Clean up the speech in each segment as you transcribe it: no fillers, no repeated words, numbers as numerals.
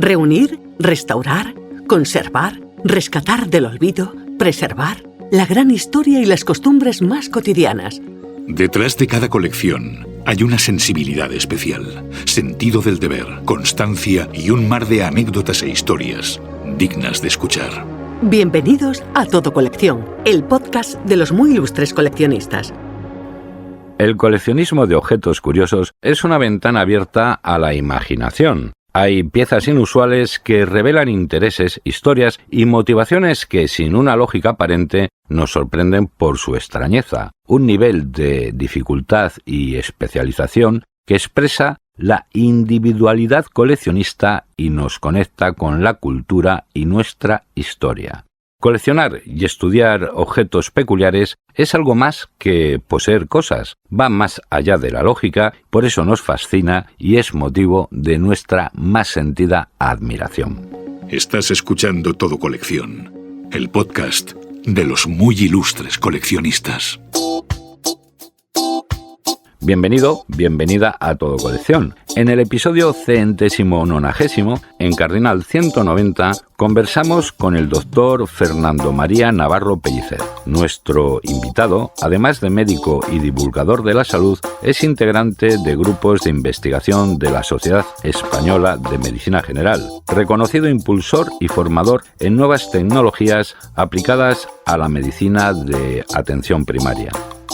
Reunir, restaurar, conservar, rescatar del olvido, preservar la gran historia y las costumbres más cotidianas. Detrás de cada colección hay una sensibilidad especial, sentido del deber, constancia y un mar de anécdotas e historias dignas de escuchar. Bienvenidos a Todo Colección, el podcast de los muy ilustres coleccionistas. El coleccionismo de objetos curiosos es una ventana abierta a la imaginación. Hay piezas inusuales que revelan intereses, historias y motivaciones que, sin una lógica aparente, nos sorprenden por su extrañeza. Un nivel de dificultad y especialización que expresa la individualidad coleccionista y nos conecta con la cultura y nuestra historia. Coleccionar y estudiar objetos peculiares es algo más que poseer cosas. Va más allá de la lógica, por eso nos fascina y es motivo de nuestra más sentida admiración. Estás escuchando Todo Colección, el podcast de los muy ilustres coleccionistas. Bienvenido, bienvenida a Todo Colección. En el episodio 190, en Cardinal 190, conversamos con el doctor Fernando María Navarro Pellicer. Nuestro invitado, además de médico y divulgador de la salud, es integrante de grupos de investigación de la Sociedad Española de Medicina General, reconocido impulsor y formador en nuevas tecnologías aplicadas a la medicina de atención primaria.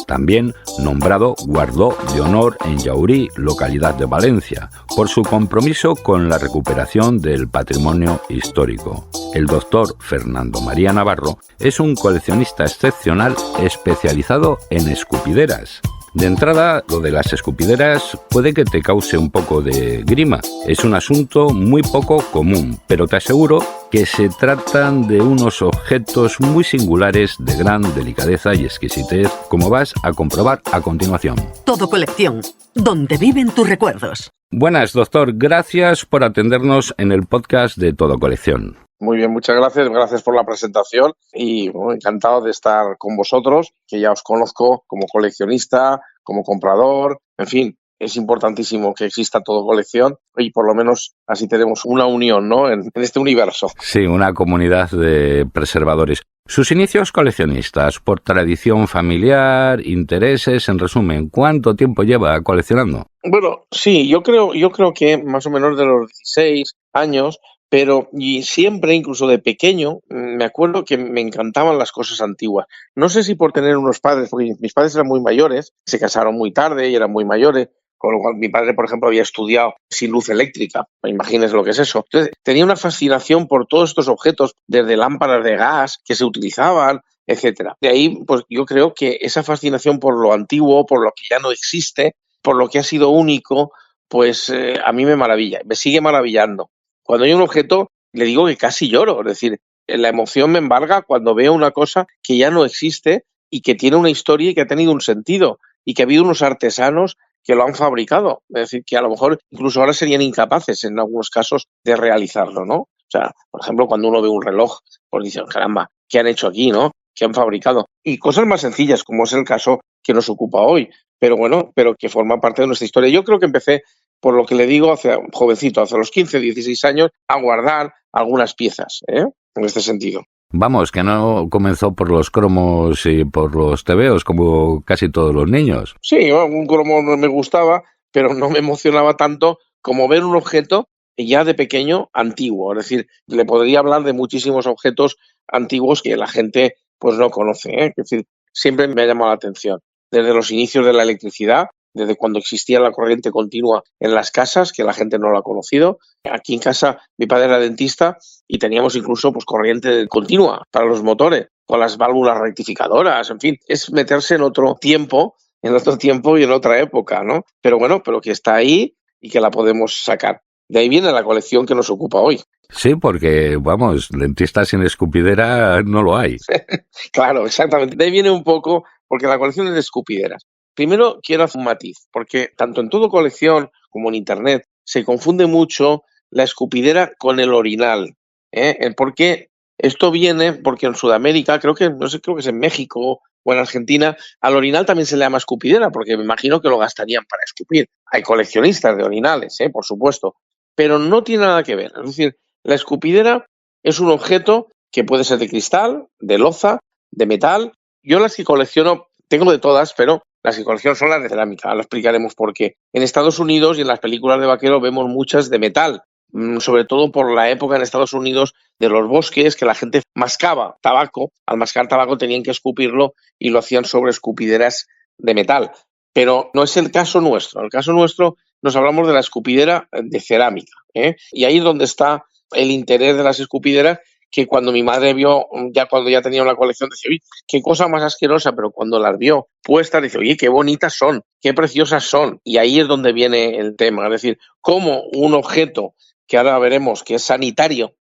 También nombrado Guardó de Honor en Llaurí, localidad de Valencia, por su compromiso con la recuperación del patrimonio histórico. El doctor Fernando María Navarro es un coleccionista excepcional especializado en escupideras. De entrada, lo de las escupideras puede que te cause un poco de grima. Es un asunto muy poco común, pero te aseguro que se tratan de unos objetos muy singulares de gran delicadeza y exquisitez, como vas a comprobar a continuación. Todo Colección, donde viven tus recuerdos. Buenas, doctor. Gracias por atendernos en el podcast de Todo Colección. Muy bien, muchas gracias por la presentación y encantado de estar con vosotros, que ya os conozco como coleccionista, como comprador, en fin, es importantísimo que exista Todo Colección y por lo menos así tenemos una unión, ¿no? en este universo. Sí, una comunidad de preservadores. Sus inicios coleccionistas, por tradición familiar, intereses, en resumen, ¿cuánto tiempo lleva coleccionando? Bueno, sí, yo creo que más o menos de los 16 años. Pero y siempre, incluso de pequeño, me acuerdo que me encantaban las cosas antiguas. No sé si por tener unos padres, porque mis padres eran muy mayores, se casaron muy tarde y eran muy mayores, con lo cual mi padre, por ejemplo, había estudiado sin luz eléctrica. Imagínense lo que es eso. Entonces, tenía una fascinación por todos estos objetos, desde lámparas de gas que se utilizaban, etcétera. De ahí, pues yo creo que esa fascinación por lo antiguo, por lo que ya no existe, por lo que ha sido único, pues a mí me maravilla, me sigue maravillando. Cuando hay un objeto, le digo que casi lloro, es decir, la emoción me embarga cuando veo una cosa que ya no existe y que tiene una historia y que ha tenido un sentido y que ha habido unos artesanos que lo han fabricado. Es decir, que a lo mejor incluso ahora serían incapaces en algunos casos de realizarlo, ¿no? O sea, por ejemplo, cuando uno ve un reloj, pues dicen, caramba, ¿qué han hecho aquí, no? ¿Qué han fabricado? Y cosas más sencillas, como es el caso que nos ocupa hoy, pero bueno, pero que forma parte de nuestra historia. Yo creo que empecé, por lo que le digo, hace jovencito, hace los 15, 16 años, a guardar algunas piezas, en este sentido. Vamos, que no comenzó por los cromos y por los tebeos, como casi todos los niños. Sí, un cromo no me gustaba, pero no me emocionaba tanto como ver un objeto ya de pequeño antiguo. Es decir, le podría hablar de muchísimos objetos antiguos que la gente pues no conoce, Es decir, siempre me ha llamado la atención. Desde los inicios de la electricidad, desde cuando existía la corriente continua en las casas, que la gente no lo ha conocido. Aquí en casa mi padre era dentista y teníamos incluso pues corriente continua para los motores, con las válvulas rectificadoras, en fin, es meterse en otro tiempo y en otra época, ¿no? Pero bueno, pero que está ahí y que la podemos sacar. De ahí viene la colección que nos ocupa hoy. Sí, porque, vamos, dentista sin escupidera no lo hay. Claro, exactamente. De ahí viene un poco, porque la colección es de escupideras. Primero quiero hacer un matiz, porque tanto en Todo Colección como en Internet se confunde mucho la escupidera con el orinal. Porque esto viene porque en Sudamérica, creo que es en México o en Argentina, al orinal también se le llama escupidera, porque me imagino que lo gastarían para escupir. Hay coleccionistas de orinales, por supuesto. pero no tiene nada que ver. Es decir, la escupidera es un objeto que puede ser de cristal, de loza, de metal. Yo las que colecciono, tengo de todas, pero las que colecciono son las de cerámica. Ahora explicaremos por qué. En Estados Unidos y en las películas de vaquero vemos muchas de metal, sobre todo por la época en Estados Unidos de los bosques, que la gente mascaba tabaco. Al mascar tabaco tenían que escupirlo y lo hacían sobre escupideras de metal. Pero no es el caso nuestro. En el caso nuestro nos hablamos de la escupidera de cerámica, ¿eh? Y ahí es donde está el interés de las escupideras, que cuando mi madre vio, ya cuando ya tenía una colección, decía, uy, qué cosa más asquerosa, pero cuando las vio puestas, dice, oye, qué bonitas son, qué preciosas son. Y ahí es donde viene el tema, es decir, cómo un objeto que ahora veremos que es sanitario,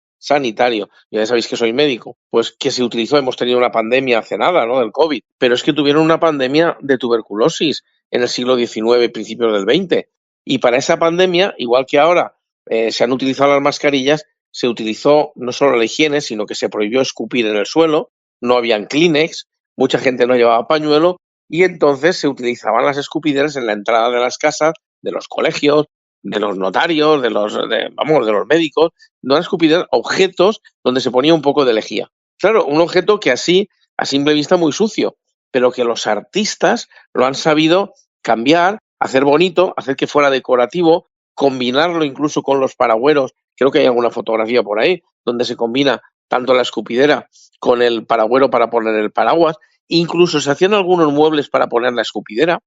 ya sabéis que soy médico, pues que se utilizó, hemos tenido una pandemia hace nada, ¿no?, del COVID, pero es que tuvieron una pandemia de tuberculosis en el siglo XIX, principios del XX, y para esa pandemia, igual que ahora se han utilizado las mascarillas, se utilizó no solo la higiene, sino que se prohibió escupir en el suelo, no habían Kleenex, mucha gente no llevaba pañuelo, y entonces se utilizaban las escupideras en la entrada de las casas, de los colegios, de los notarios, de los médicos, no escupideras, objetos donde se ponía un poco de lejía. Claro, un objeto que así, a simple vista, muy sucio, pero que los artistas lo han sabido cambiar, hacer bonito, hacer que fuera decorativo, combinarlo incluso con los paragüeros. Creo que hay alguna fotografía por ahí donde se combina tanto la escupidera con el paragüero para poner el paraguas. Incluso se hacían algunos muebles para poner la escupidera.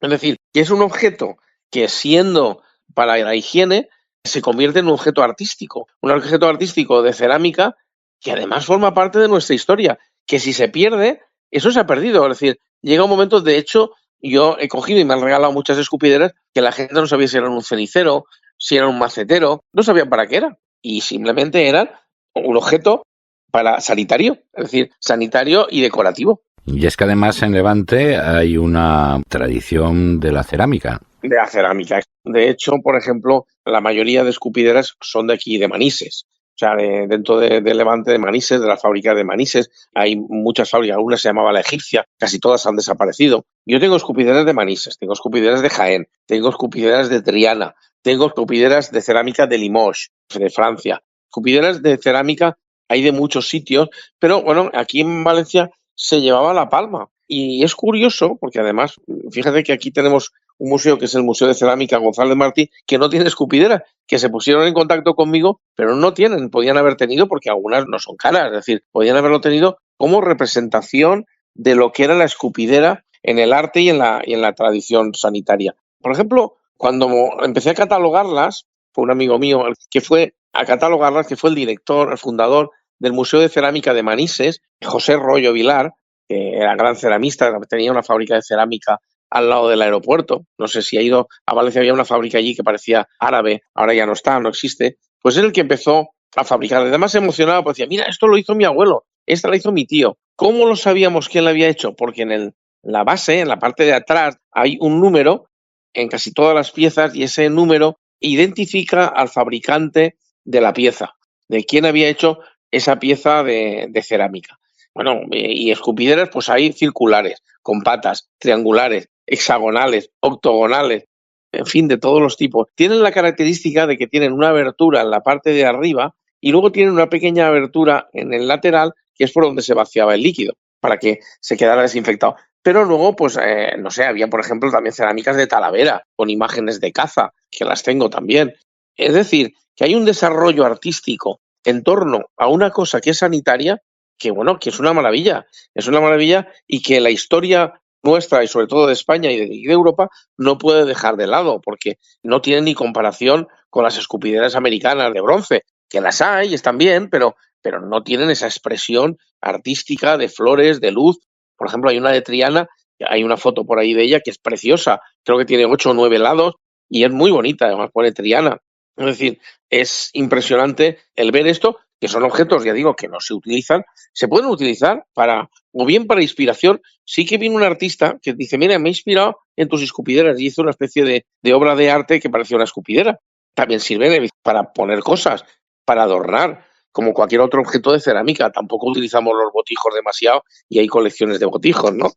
Es decir, que es un objeto que, siendo para la higiene, se convierte en un objeto artístico de cerámica, que además forma parte de nuestra historia, que si se pierde, eso se ha perdido. Es decir, llega un momento, de hecho, yo he cogido y me han regalado muchas escupideras que la gente no sabía si eran un cenicero, si era un macetero, no sabían para qué era, y simplemente eran un objeto para sanitario, es decir, sanitario y decorativo. Y es que además en Levante hay una tradición de la cerámica. De la cerámica. De hecho, por ejemplo, la mayoría de escupideras son de aquí, de Manises. O sea, dentro de Levante, de Manises, de la fábrica de Manises, hay muchas fábricas. Una se llamaba La Egipcia, casi todas han desaparecido. Yo tengo escupideras de Manises, tengo escupideras de Jaén, tengo escupideras de Triana, tengo escupideras de cerámica de Limoges, de Francia. Escupideras de cerámica hay de muchos sitios, pero bueno, aquí en Valencia se llevaba la palma. Y es curioso, porque además, fíjate que aquí tenemos un museo que es el Museo de Cerámica González Martí, que no tiene escupidera, que se pusieron en contacto conmigo, pero no tienen, podían haber tenido, porque algunas no son caras, es decir, podían haberlo tenido como representación de lo que era la escupidera en el arte y en la tradición sanitaria. Por ejemplo, cuando empecé a catalogarlas, fue un amigo mío el que fue a catalogarlas, que fue el director, el fundador del Museo de Cerámica de Manises, José Rollo Vilar, que era gran ceramista, tenía una fábrica de cerámica al lado del aeropuerto. No sé si ha ido a Valencia, había una fábrica allí que parecía árabe, ahora ya no está, no existe. Pues es el que empezó a fabricar. Además se emocionaba, pues decía, mira, esto lo hizo mi abuelo, esta la hizo mi tío. ¿Cómo lo sabíamos quién la había hecho? Porque en la base, en la parte de atrás, hay un número en casi todas las piezas, y ese número identifica al fabricante de la pieza, de quién había hecho esa pieza de cerámica. Bueno, y escupideras pues hay circulares, con patas, triangulares, hexagonales, octogonales, en fin, de todos los tipos. Tienen la característica de que tienen una abertura en la parte de arriba y luego tienen una pequeña abertura en el lateral, que es por donde se vaciaba el líquido, para que se quedara desinfectado. Pero luego, pues, no sé, había, por ejemplo, también cerámicas de Talavera, con imágenes de caza, que las tengo también. Es decir, que hay un desarrollo artístico en torno a una cosa que es sanitaria, que bueno, que es una maravilla y que la historia nuestra y sobre todo de España y de Europa no puede dejar de lado, porque no tiene ni comparación con las escupideras americanas de bronce, que las hay, están bien, pero no tienen esa expresión artística de flores, de luz. Por ejemplo, hay una de Triana, hay una foto por ahí de ella que es preciosa, creo que tiene 8 o 9 lados y es muy bonita, además pone Triana. Es decir, es impresionante el ver esto, que son objetos, ya digo, que no se utilizan, se pueden utilizar o bien para inspiración. Sí que vino un artista que dice, mira, me he inspirado en tus escupideras, y hizo una especie de obra de arte que parecía una escupidera. También sirve para poner cosas, para adornar, como cualquier otro objeto de cerámica. Tampoco utilizamos los botijos demasiado, y hay colecciones de botijos, ¿no?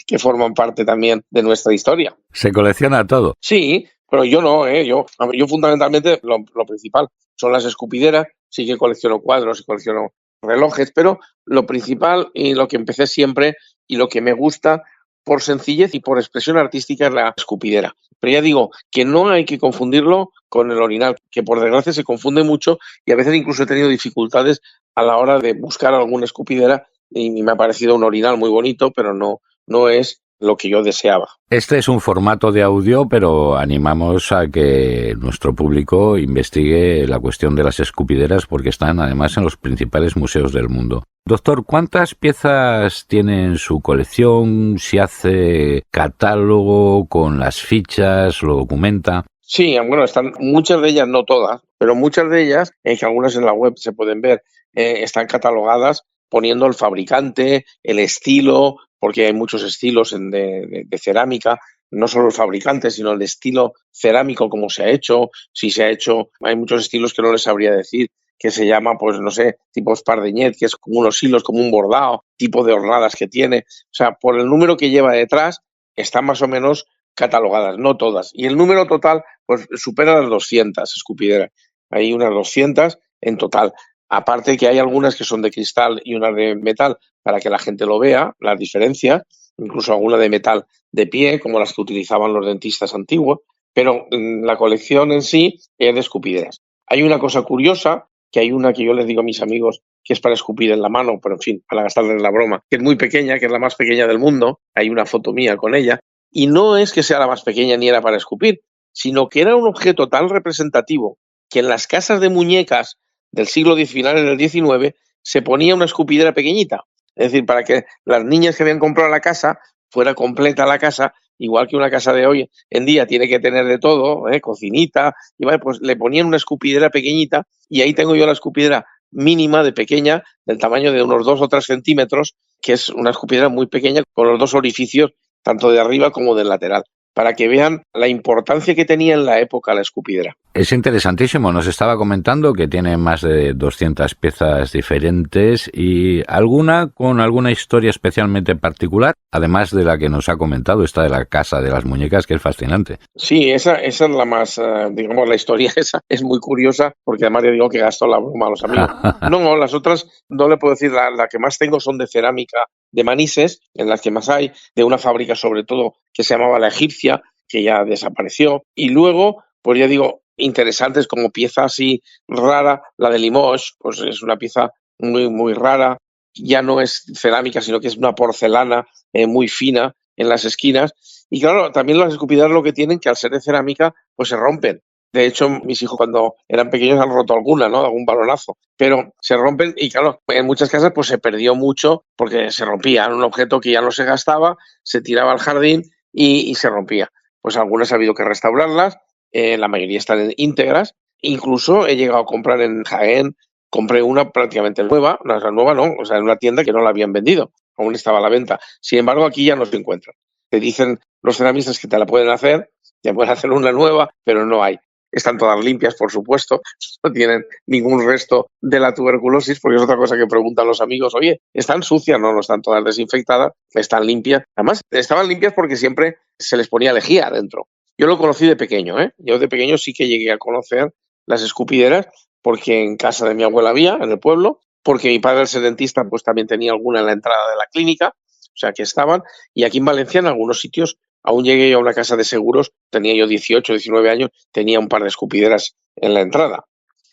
que forman parte también de nuestra historia. Se colecciona todo. Sí, Pero yo no, yo fundamentalmente lo principal son las escupideras, sí que colecciono cuadros y colecciono relojes, pero lo principal y lo que empecé siempre y lo que me gusta por sencillez y por expresión artística es la escupidera. Pero ya digo que no hay que confundirlo con el orinal, que por desgracia se confunde mucho y a veces incluso he tenido dificultades a la hora de buscar alguna escupidera y me ha parecido un orinal muy bonito, pero no es lo que yo deseaba. Este es un formato de audio, pero animamos a que nuestro público investigue la cuestión de las escupideras porque están además en los principales museos del mundo. Doctor, ¿cuántas piezas tiene en su colección? ¿Si hace catálogo con las fichas, lo documenta? Sí, bueno, están muchas de ellas, no todas, pero muchas de ellas, que algunas en la web se pueden ver, están catalogadas poniendo el fabricante, el estilo, porque hay muchos estilos de cerámica, no solo el fabricante, sino el estilo cerámico, cómo se ha hecho, si se ha hecho, hay muchos estilos que no les sabría decir, que se llama, pues no sé, tipo espardeñet, que es como unos hilos, como un bordado, tipo de hornadas que tiene. O sea, por el número que lleva detrás, están más o menos catalogadas, no todas. Y el número total, pues supera las 200 escupideras. Hay unas 200 en total. Aparte que hay algunas que son de cristal y unas de metal para que la gente lo vea, las diferencias, incluso alguna de metal de pie, como las que utilizaban los dentistas antiguos, pero la colección en sí es de escupideras. Hay una cosa curiosa, que hay una que yo les digo a mis amigos que es para escupir en la mano, pero en fin, para gastarles la broma, que es muy pequeña, que es la más pequeña del mundo, hay una foto mía con ella, y no es que sea la más pequeña ni era para escupir, sino que era un objeto tan representativo que en las casas de muñecas del siglo X, finales del XIX, se ponía una escupidera pequeñita. Es decir, para que las niñas que habían comprado la casa fuera completa la casa, igual que una casa de hoy en día tiene que tener de todo, cocinita, y vale, pues le ponían una escupidera pequeñita y ahí tengo yo la escupidera mínima de pequeña, del tamaño de unos 2 o 3 centímetros, que es una escupidera muy pequeña con los dos orificios, tanto de arriba como del lateral, para que vean la importancia que tenía en la época la escupidera. Es interesantísimo, nos estaba comentando que tiene más de 200 piezas diferentes y alguna con alguna historia especialmente particular, además de la que nos ha comentado, esta de la casa de las muñecas, que es fascinante. Sí, esa es la más, digamos, la historia esa es muy curiosa, porque además ya digo que gasto la broma a los amigos. No, las otras no le puedo decir, la que más tengo son de cerámica de Manises, en las que más hay, de una fábrica sobre todo que se llamaba La Egipcia, que ya desapareció, y luego, pues ya digo, interesantes como pieza así rara, la de Limoges, pues es una pieza muy, muy rara, ya no es cerámica, sino que es una porcelana muy fina en las esquinas, y claro, también las escupideras lo que tienen, que al ser de cerámica, pues se rompen. De hecho, mis hijos cuando eran pequeños han roto alguna, ¿no? Algún balonazo. Pero se rompen y claro, en muchas casas pues se perdió mucho porque se rompía. Era un objeto que ya no se gastaba, se tiraba al jardín y se rompía. Pues algunas ha habido que restaurarlas, la mayoría están íntegras. Incluso he llegado a comprar en Jaén, compré una prácticamente nueva, no, o sea, en una tienda que no la habían vendido, aún estaba a la venta. Sin embargo, aquí ya no se encuentra. Te dicen los ceramistas que te la pueden hacer, te pueden hacer una nueva, pero no hay. Están todas limpias, por supuesto, no tienen ningún resto de la tuberculosis, porque es otra cosa que preguntan los amigos, oye, ¿están sucias? No, no están todas desinfectadas, están limpias. Además, estaban limpias porque siempre se les ponía lejía adentro. Yo lo conocí de pequeño, ¿eh? Yo de pequeño sí que llegué a conocer las escupideras, porque en casa de mi abuela había, en el pueblo, porque mi padre, al ser dentista, pues también tenía alguna en la entrada de la clínica, o sea que estaban, y aquí en Valencia, en algunos sitios, aún llegué yo a una casa de seguros, tenía yo 18, 19 años, tenía un par de escupideras en la entrada.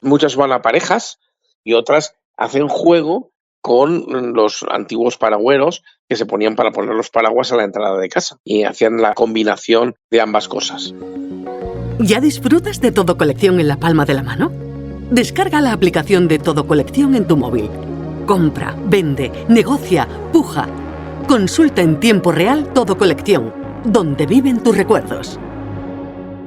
Muchas van a parejas y otras hacen juego con los antiguos paragüeros que se ponían para poner los paraguas a la entrada de casa y hacían la combinación de ambas cosas. ¿Ya disfrutas de Todo Colección en la palma de la mano? Descarga la aplicación de Todo Colección en tu móvil. Compra, vende, negocia, puja. Consulta en tiempo real Todo Colección, donde viven tus recuerdos.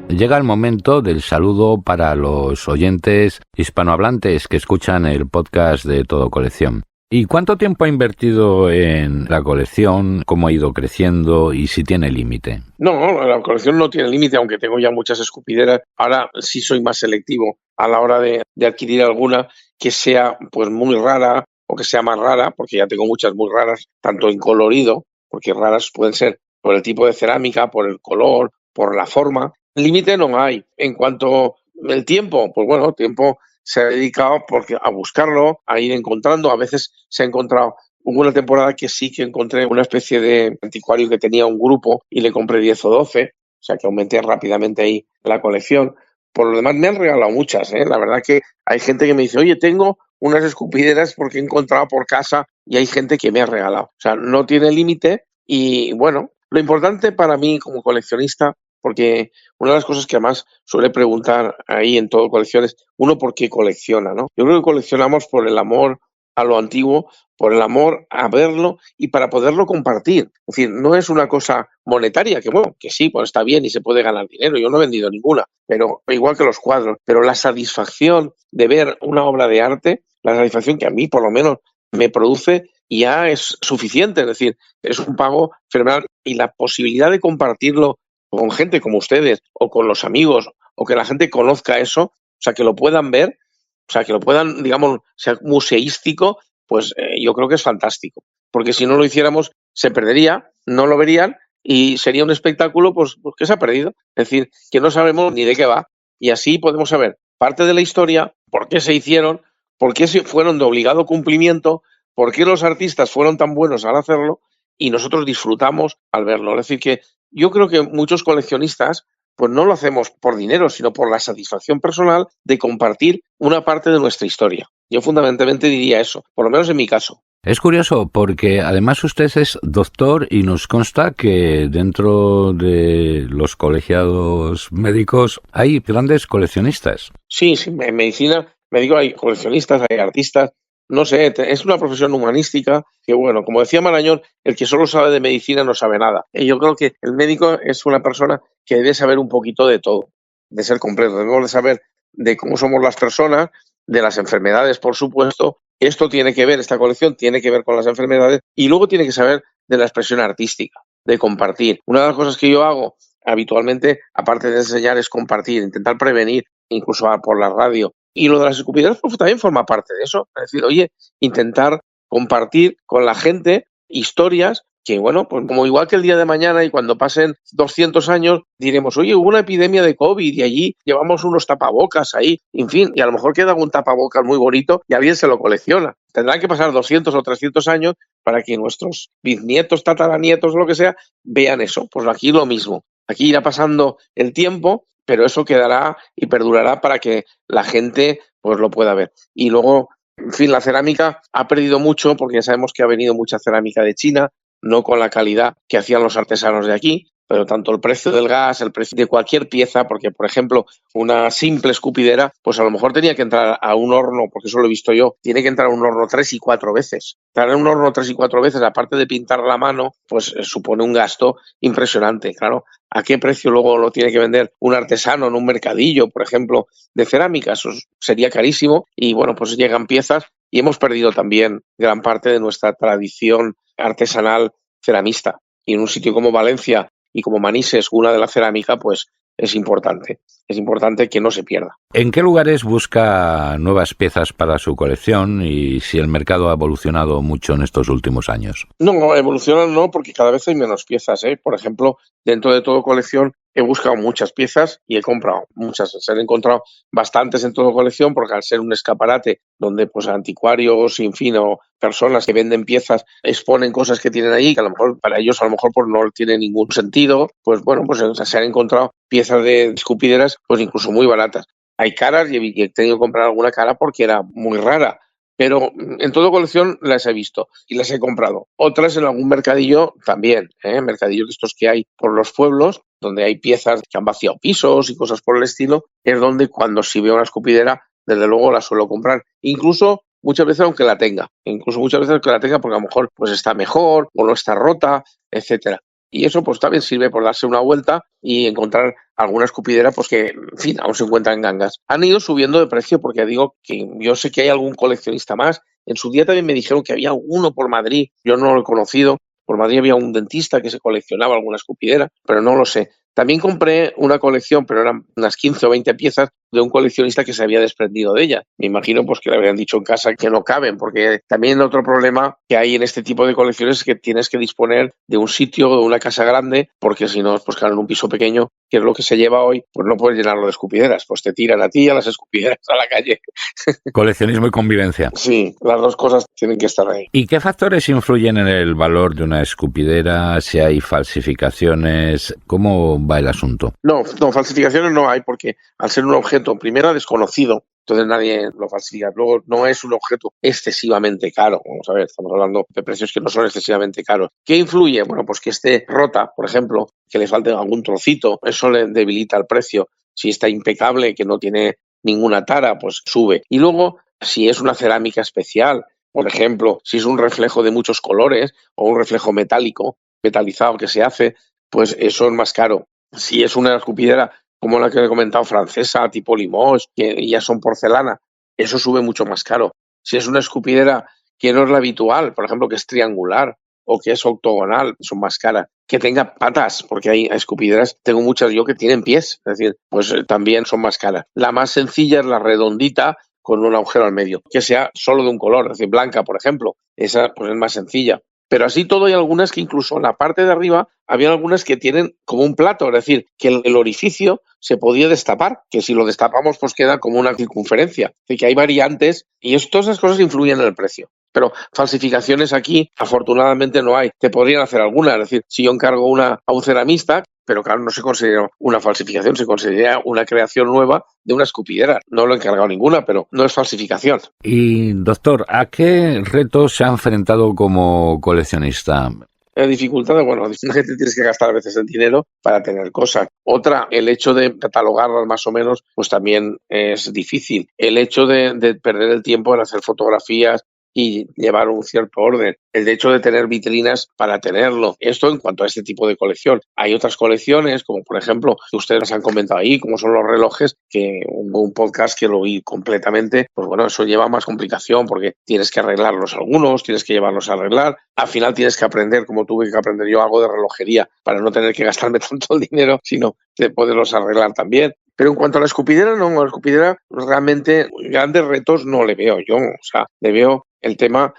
Llega el momento del saludo para los oyentes hispanohablantes que escuchan el podcast de Todo Colección. ¿Y cuánto tiempo ha invertido en la colección? ¿Cómo ha ido creciendo? ¿Y si tiene límite? No, la colección no tiene límite, aunque tengo ya muchas escupideras. Ahora sí soy más selectivo a la hora de adquirir alguna que sea pues muy rara o que sea más rara, porque ya tengo muchas muy raras, tanto en colorido, porque raras pueden ser por el tipo de cerámica, por el color, por la forma, Límite no hay. En cuanto al tiempo, pues bueno, tiempo se ha dedicado a buscarlo, a ir encontrando. A veces se ha encontrado. Hubo una temporada que sí que encontré una especie de anticuario que tenía un grupo y le compré 10 o 12, o sea que aumenté rápidamente ahí la colección. Por lo demás, me han regalado muchas, ¿eh? La verdad que hay gente que me dice, oye, tengo unas escupideras porque he encontrado por casa, y hay gente que me ha regalado. O sea, no tiene límite y bueno, lo importante para mí como coleccionista, porque una de las cosas que además suele preguntar ahí en todo colección es, uno, ¿por qué colecciona, no? Yo creo que coleccionamos por el amor a lo antiguo, por el amor a verlo y para poderlo compartir. Es decir, no es una cosa monetaria, que bueno, que sí, pues está bien y se puede ganar dinero. Yo no he vendido ninguna, pero igual que los cuadros. Pero la satisfacción de ver una obra de arte, la satisfacción que a mí por lo menos me produce, ya es suficiente. Es decir, es un pago fenomenal y la posibilidad de compartirlo con gente como ustedes o con los amigos o que la gente conozca eso, o sea, que lo puedan ver, o sea, que lo puedan, digamos, ser museístico, pues yo creo que es fantástico. Porque si no lo hiciéramos, se perdería, no lo verían y sería un espectáculo pues que se ha perdido. Es decir, que no sabemos ni de qué va. Y así podemos saber parte de la historia, por qué se hicieron, por qué fueron de obligado cumplimiento, por qué los artistas fueron tan buenos al hacerlo y nosotros disfrutamos al verlo. Es decir, que yo creo que muchos coleccionistas pues no lo hacemos por dinero, sino por la satisfacción personal de compartir una parte de nuestra historia. Yo fundamentalmente diría eso, por lo menos en mi caso. Es curioso porque además usted es doctor y nos consta que dentro de los colegiados médicos hay grandes coleccionistas. Sí, en medicina, me digo, hay coleccionistas, hay artistas, no sé, es una profesión humanística que, bueno, como decía Marañón, el que solo sabe de medicina no sabe nada. Y yo creo que el médico es una persona que debe saber un poquito de todo, de ser completo. Debemos de saber de cómo somos las personas, de las enfermedades, por supuesto. Esto tiene que ver, esta colección tiene que ver con las enfermedades y luego tiene que saber de la expresión artística, de compartir. Una de las cosas que yo hago habitualmente, aparte de enseñar, es compartir, intentar prevenir, incluso por la radio. Y lo de las escupideras pues, también forma parte de eso. Es decir, oye, intentar compartir con la gente historias que, bueno, pues como igual que el día de mañana y cuando pasen 200 años, diremos, oye, hubo una epidemia de COVID y allí llevamos unos tapabocas ahí, en fin, y a lo mejor queda un tapabocas muy bonito y alguien se lo colecciona. Tendrán que pasar 200 o 300 años para que nuestros bisnietos, tataranietos o lo que sea, vean eso. Pues aquí lo mismo. Aquí irá pasando el tiempo, pero eso quedará y perdurará para que la gente pues lo pueda ver. Y luego, en fin, la cerámica ha perdido mucho porque ya sabemos que ha venido mucha cerámica de China, no con la calidad que hacían los artesanos de aquí, pero tanto el precio del gas, el precio de cualquier pieza, porque por ejemplo una simple escupidera, pues a lo mejor tenía que entrar a un horno, porque eso lo he visto yo, tiene que entrar a un horno 3 y 4 veces. Entrar en un horno 3 y 4 veces, aparte de pintar la mano, pues supone un gasto impresionante, claro. ¿A qué precio luego lo tiene que vender un artesano en un mercadillo, por ejemplo, de cerámica? Eso sería carísimo y bueno, pues llegan piezas y hemos perdido también gran parte de nuestra tradición artesanal ceramista. Y en un sitio como Valencia y como Manises, una de la cerámica, pues es importante que no se pierda. ¿En qué lugares busca nuevas piezas para su colección y si el mercado ha evolucionado mucho en estos últimos años? No, evolucionan no, porque cada vez hay menos piezas, ¿eh? Por ejemplo, dentro de todo colección he buscado muchas piezas y he comprado muchas. Se han encontrado bastantes en todo colección porque al ser un escaparate donde pues anticuarios, en fin, o personas que venden piezas exponen cosas que tienen ahí que a lo mejor para ellos a lo mejor pues no tiene ningún sentido, pues bueno, pues se han encontrado piezas de escupideras pues incluso muy baratas. Hay caras y he tenido que comprar alguna cara porque era muy rara. Pero en toda colección las he visto y las he comprado. Otras en algún mercadillo también, mercadillos de estos que hay por los pueblos, donde hay piezas que han vaciado pisos y cosas por el estilo, es donde cuando si veo una escupidera, desde luego la suelo comprar. Incluso muchas veces aunque la tenga, porque a lo mejor pues está mejor o no está rota, etcétera. Y eso pues también sirve por darse una vuelta y encontrar alguna escupidera pues que, en fin, aún se encuentra en gangas. Han ido subiendo de precio porque digo que yo sé que hay algún coleccionista más. En su día también me dijeron que había uno por Madrid, yo no lo he conocido. Por Madrid había un dentista que se coleccionaba alguna escupidera, pero no lo sé. También compré una colección, pero eran unas 15 o 20 piezas de un coleccionista que se había desprendido de ella. Me imagino pues que le habrían dicho en casa que no caben, porque también otro problema que hay en este tipo de colecciones es que tienes que disponer de un sitio, de una casa grande, porque si no, pues claro, en un piso pequeño que es lo que se lleva hoy, pues no puedes llenarlo de escupideras, pues te tiran a ti y a las escupideras a la calle. Coleccionismo y convivencia. Sí, las dos cosas tienen que estar ahí. ¿Y qué factores influyen en el valor de una escupidera? Si hay falsificaciones, ¿cómo va el asunto? No, falsificaciones no hay, porque al ser un objeto, primero, desconocido, entonces nadie lo falsifica. Luego, no es un objeto excesivamente caro. Vamos a ver, estamos hablando de precios que no son excesivamente caros. ¿Qué influye? Bueno, pues que esté rota, por ejemplo, que le falte algún trocito, eso le debilita el precio. Si está impecable, que no tiene ninguna tara, pues sube. Y luego, si es una cerámica especial, por ejemplo, si es un reflejo de muchos colores o un reflejo metálico, metalizado que se hace, pues eso es más caro. Si es una escupidera como la que he comentado, francesa, tipo Limoges, que ya son porcelana, eso sube mucho más caro. Si es una escupidera que no es la habitual, por ejemplo, que es triangular o que es octogonal, son más caras. Que tenga patas, porque hay escupideras, tengo muchas yo que tienen pies, es decir, pues también son más caras. La más sencilla es la redondita con un agujero al medio, que sea solo de un color, es decir, blanca, por ejemplo. Esa pues es más sencilla. Pero así todo hay algunas que incluso en la parte de arriba había algunas que tienen como un plato, es decir, que el orificio se podía destapar, que si lo destapamos pues queda como una circunferencia. Es decir, que hay variantes y todas esas cosas influyen en el precio. Pero falsificaciones aquí afortunadamente no hay. Te podrían hacer algunas, es decir, si yo encargo una a un ceramista, pero claro, no se considera una falsificación, se considera una creación nueva de una escupidera. No lo he encargado ninguna, pero no es falsificación. Y, doctor, ¿a qué retos se ha enfrentado como coleccionista? Dificultades, bueno, una gente tienes que gastar a veces el dinero para tener cosas. Otra, el hecho de catalogarlas más o menos, pues también es difícil. El hecho de perder el tiempo en hacer fotografías y llevar un cierto orden. El hecho de tener vitrinas para tenerlo. Esto en cuanto a este tipo de colección. Hay otras colecciones, como por ejemplo, que ustedes han comentado ahí, como son los relojes, que hubo un podcast que lo vi completamente. Pues bueno, eso lleva más complicación porque tienes que arreglarlos algunos, tienes que llevarlos a arreglar. Al final tienes que aprender, como tuve que aprender yo, algo de relojería para no tener que gastarme tanto el dinero, sino de poderlos arreglar también. Pero en cuanto a la escupidera, no, a la escupidera realmente grandes retos no le veo yo. O sea, le veo el tema,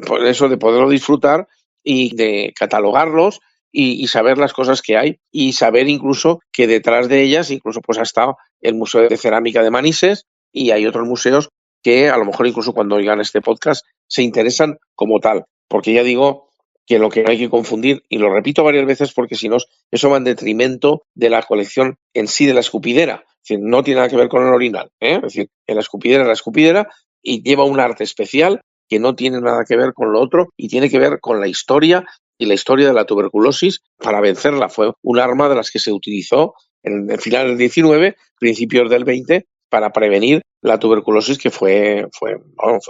por eso, de poderlo disfrutar y de catalogarlos y saber las cosas que hay y saber incluso que detrás de ellas incluso pues ha estado el Museo de Cerámica de Manises y hay otros museos que a lo mejor incluso cuando oigan este podcast se interesan como tal. Porque ya digo que lo que no hay que confundir, y lo repito varias veces porque si no, eso va en detrimento de la colección en sí de la escupidera. Es decir, no tiene nada que ver con el orinal, ¿eh? Es decir, en la escupidera es la escupidera y lleva un arte especial que no tiene nada que ver con lo otro y tiene que ver con la historia y la historia de la tuberculosis para vencerla. Fue un arma de las que se utilizó en el final del 19, principios del 20, para prevenir la tuberculosis que fue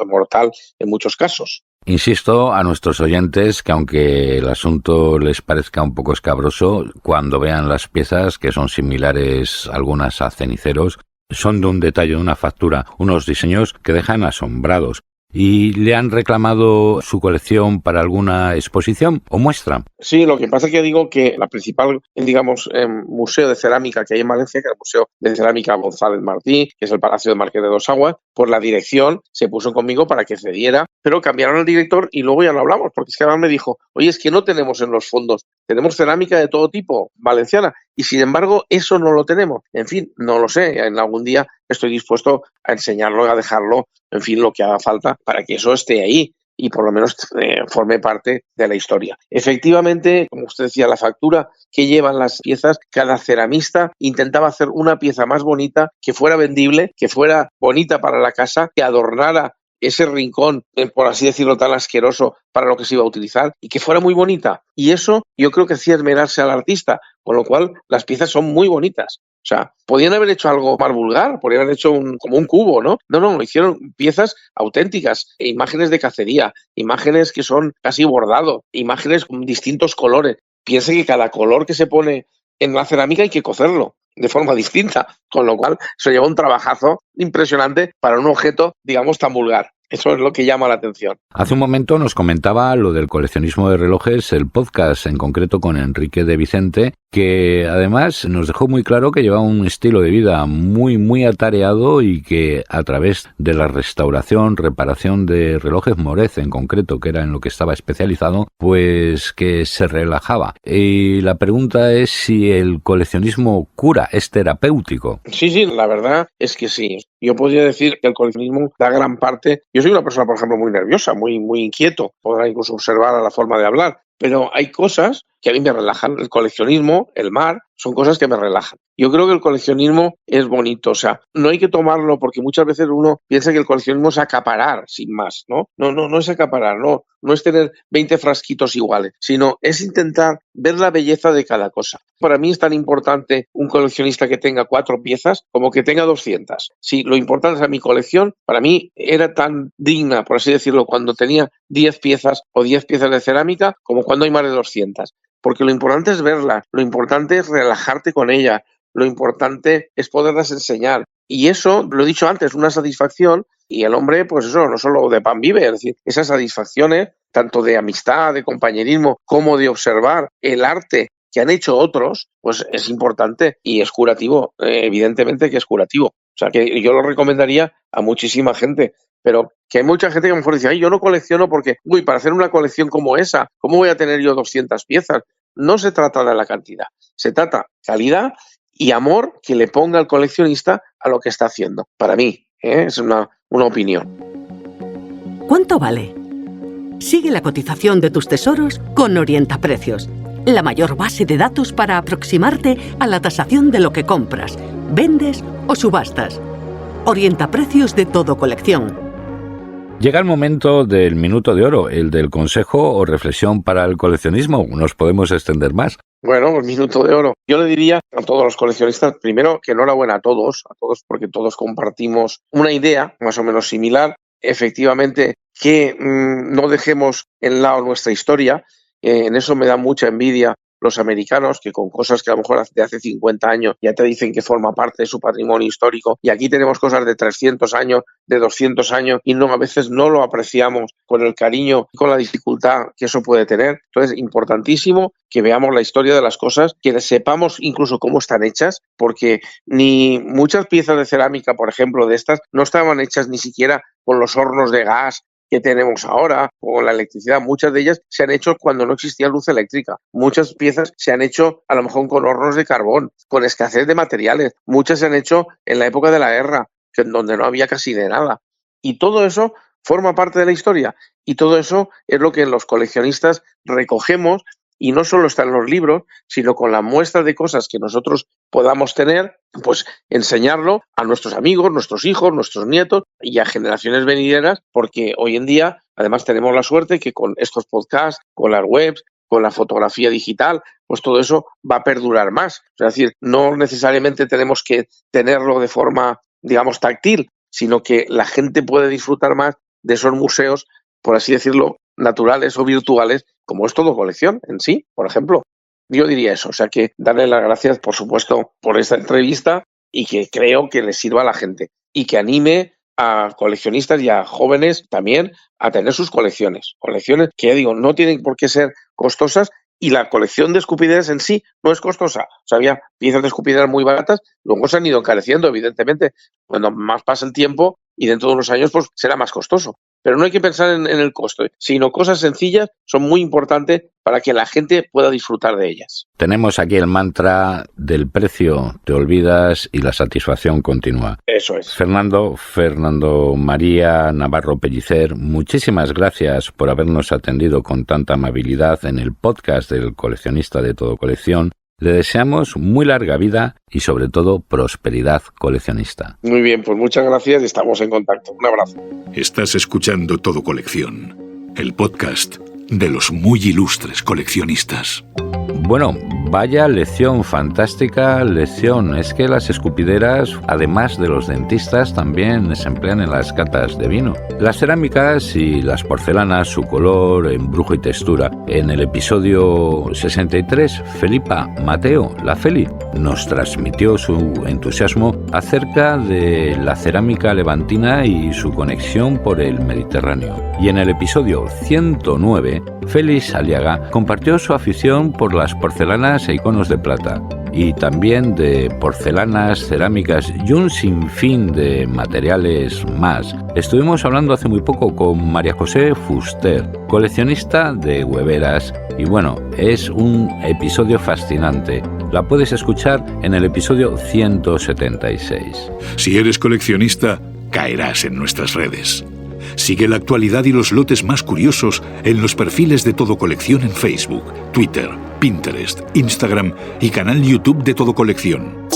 mortal en muchos casos. Insisto a nuestros oyentes que aunque el asunto les parezca un poco escabroso, cuando vean las piezas, que son similares algunas a ceniceros, son de un detalle, de una factura, unos diseños que dejan asombrados. ¿Y le han reclamado su colección para alguna exposición o muestra? Sí, lo que pasa es que digo que la principal, digamos, museo de cerámica que hay en Valencia, que es el Museo de Cerámica González Martí, que es el Palacio de Marqués de Dos Aguas, por la dirección se puso conmigo para que cediera, pero cambiaron el director y luego ya no hablamos, porque es que además me dijo, oye, es que no tenemos en los fondos, tenemos cerámica de todo tipo, valenciana, y sin embargo eso no lo tenemos. En fin, no lo sé, en algún día estoy dispuesto a enseñarlo, a dejarlo, en fin, lo que haga falta para que eso esté ahí y por lo menos forme parte de la historia. Efectivamente, como usted decía, la factura que llevan las piezas, cada ceramista intentaba hacer una pieza más bonita, que fuera vendible, que fuera bonita para la casa, que adornara ese rincón, por así decirlo, tan asqueroso para lo que se iba a utilizar y que fuera muy bonita. Y eso yo creo que hacía esmerarse al artista, con lo cual las piezas son muy bonitas. O sea, podían haber hecho algo más vulgar, podrían haber hecho como un cubo, ¿no? No, hicieron piezas auténticas, imágenes de cacería, imágenes que son casi bordado, imágenes con distintos colores. Piense que cada color que se pone en la cerámica hay que cocerlo de forma distinta, con lo cual se lleva un trabajazo impresionante para un objeto, digamos, tan vulgar. Eso es lo que llama la atención. Hace un momento nos comentaba lo del coleccionismo de relojes, el podcast en concreto con Enrique de Vicente, que además nos dejó muy claro que llevaba un estilo de vida muy atareado y que a través de la restauración, reparación de relojes Morez en concreto, que era en lo que estaba especializado, pues que se relajaba. Y la pregunta es si el coleccionismo cura, es terapéutico. Sí, la verdad es que sí. Yo podría decir que el coleccionismo da gran parte. Yo soy una persona, por ejemplo, muy nerviosa, muy inquieto. Podrá incluso observar a la forma de hablar. Pero hay cosas que a mí me relajan. El coleccionismo, el mar, son cosas que me relajan. Yo creo que el coleccionismo es bonito. O sea, no hay que tomarlo porque muchas veces uno piensa que el coleccionismo es acaparar, sin más, ¿no? No es acaparar, no es tener 20 frasquitos iguales, sino es intentar ver la belleza de cada cosa. Para mí es tan importante un coleccionista que tenga 4 piezas como que tenga 200. Sí, lo importante es mi colección, para mí era tan digna, por así decirlo, cuando tenía 10 piezas o 10 piezas de cerámica como cuando hay más de 200. Porque lo importante es verla, lo importante es relajarte con ella, lo importante es poderlas enseñar. Y eso, lo he dicho antes, una satisfacción, y el hombre, pues eso, no solo de pan vive, es decir, esas satisfacciones, tanto de amistad, de compañerismo, como de observar el arte que han hecho otros, pues es importante y es curativo, evidentemente que es curativo. O sea, que yo lo recomendaría a muchísima gente, pero que hay mucha gente que a lo mejor dice, ay, yo no colecciono porque, para hacer una colección como esa, ¿cómo voy a tener yo 200 piezas? No se trata de la cantidad, se trata de calidad y amor que le ponga el coleccionista a lo que está haciendo. Para mí, es una opinión. ¿Cuánto vale? Sigue la cotización de tus tesoros con Orientaprecios, la mayor base de datos para aproximarte a la tasación de lo que compras, vendes o subastas. Orientaprecios de Todo Colección. Llega el momento del minuto de oro, el del consejo o reflexión para el coleccionismo. ¿Nos podemos extender más? Bueno, el minuto de oro. Yo le diría a todos los coleccionistas, primero, que enhorabuena a todos, porque todos compartimos una idea más o menos similar. Efectivamente, que no dejemos en lado nuestra historia. En eso me da mucha envidia los americanos, que con cosas que a lo mejor de hace 50 años ya te dicen que forma parte de su patrimonio histórico, y aquí tenemos cosas de 300 años, de 200 años, y a veces no lo apreciamos con el cariño y con la dificultad que eso puede tener. Entonces, importantísimo que veamos la historia de las cosas, que sepamos incluso cómo están hechas, porque ni muchas piezas de cerámica, por ejemplo, de estas, no estaban hechas ni siquiera con los hornos de gas que tenemos ahora, o la electricidad. Muchas de ellas se han hecho cuando no existía luz eléctrica. Muchas piezas se han hecho a lo mejor con hornos de carbón, con escasez de materiales. Muchas se han hecho en la época de la guerra, donde no había casi de nada. Y todo eso forma parte de la historia. Y todo eso es lo que los coleccionistas recogemos, y no solo está en los libros, sino con la muestra de cosas que nosotros podamos tener, pues enseñarlo a nuestros amigos, nuestros hijos, nuestros nietos y a generaciones venideras, porque hoy en día además tenemos la suerte que con estos podcasts, con las webs, con la fotografía digital, pues todo eso va a perdurar más. Es decir, no necesariamente tenemos que tenerlo de forma, digamos, táctil, sino que la gente puede disfrutar más de esos museos, por así decirlo, naturales o virtuales, como es Todo Colección en sí, por ejemplo. Yo diría eso, o sea que darle las gracias, por supuesto, por esta entrevista, y que creo que le sirva a la gente y que anime a coleccionistas y a jóvenes también a tener sus colecciones. Colecciones que, ya digo, no tienen por qué ser costosas, y la colección de escupideras en sí no es costosa. O sea, había piezas de escupideras muy baratas, luego se han ido encareciendo, evidentemente. Cuando más pasa el tiempo y dentro de unos años, pues será más costoso. Pero no hay que pensar en el costo, sino cosas sencillas son muy importantes para que la gente pueda disfrutar de ellas. Tenemos aquí el mantra del precio, te olvidas y la satisfacción continúa. Eso es. Fernando María Navarro Pellicer, muchísimas gracias por habernos atendido con tanta amabilidad en el podcast del coleccionista de Todo Colección. Le deseamos muy larga vida y sobre todo prosperidad coleccionista. Muy bien, pues muchas gracias y estamos en contacto. Un abrazo. Estás escuchando Todo Colección, el podcast de los muy ilustres coleccionistas. Bueno, vaya lección, fantástica lección. Es que las escupideras, además de los dentistas, también se emplean en las catas de vino. Las cerámicas y las porcelanas, su color, embrujo y textura. En el episodio 63, Felipa Mateo, la Feli, nos transmitió su entusiasmo acerca de la cerámica levantina y su conexión por el Mediterráneo. Y en el episodio 109, Félix Aliaga compartió su afición por las porcelanas e iconos de plata, y también de porcelanas, cerámicas y un sinfín de materiales más. Estuvimos hablando hace muy poco con María José Fuster, coleccionista de hueveras, y bueno, es un episodio fascinante. La puedes escuchar en el episodio 176. Si eres coleccionista, caerás en nuestras redes. Sigue la actualidad y los lotes más curiosos en los perfiles de Todo Colección en Facebook, Twitter, Pinterest, Instagram y canal YouTube de Todo Colección.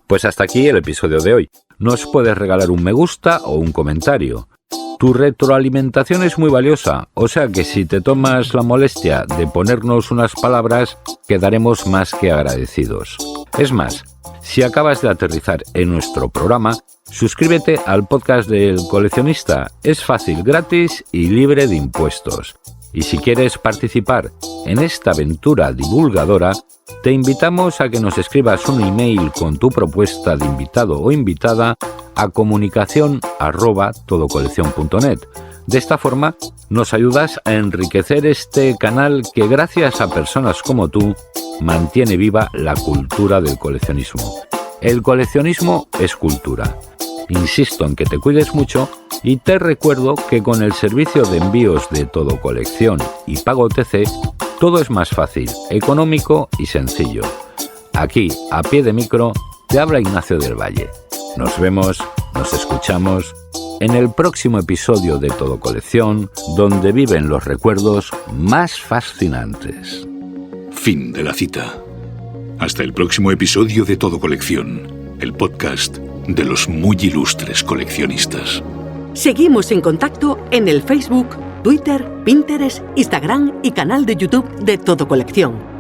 Pues hasta aquí el episodio de hoy. Nos puedes regalar un me gusta o un comentario. Tu retroalimentación es muy valiosa, o sea que si te tomas la molestia de ponernos unas palabras, quedaremos más que agradecidos. Es más, si acabas de aterrizar en nuestro programa, suscríbete al podcast del coleccionista. Es fácil, gratis y libre de impuestos. Y si quieres participar en esta aventura divulgadora, te invitamos a que nos escribas un email con tu propuesta de invitado o invitada a comunicación@todocoleccion.net. De esta forma, nos ayudas a enriquecer este canal que, gracias a personas como tú, mantiene viva la cultura del coleccionismo. El coleccionismo es cultura. Insisto en que te cuides mucho y te recuerdo que con el servicio de envíos de Todo Colección y Pago TC, todo es más fácil, económico y sencillo. Aquí, a pie de micro, te habla Ignacio del Valle. Nos vemos, nos escuchamos en el próximo episodio de Todo Colección, donde viven los recuerdos más fascinantes. Fin de la cita. Hasta el próximo episodio de Todo Colección, el podcast de los muy ilustres coleccionistas. Seguimos en contacto en el Facebook, Twitter, Pinterest, Instagram y canal de YouTube de Todo Colección.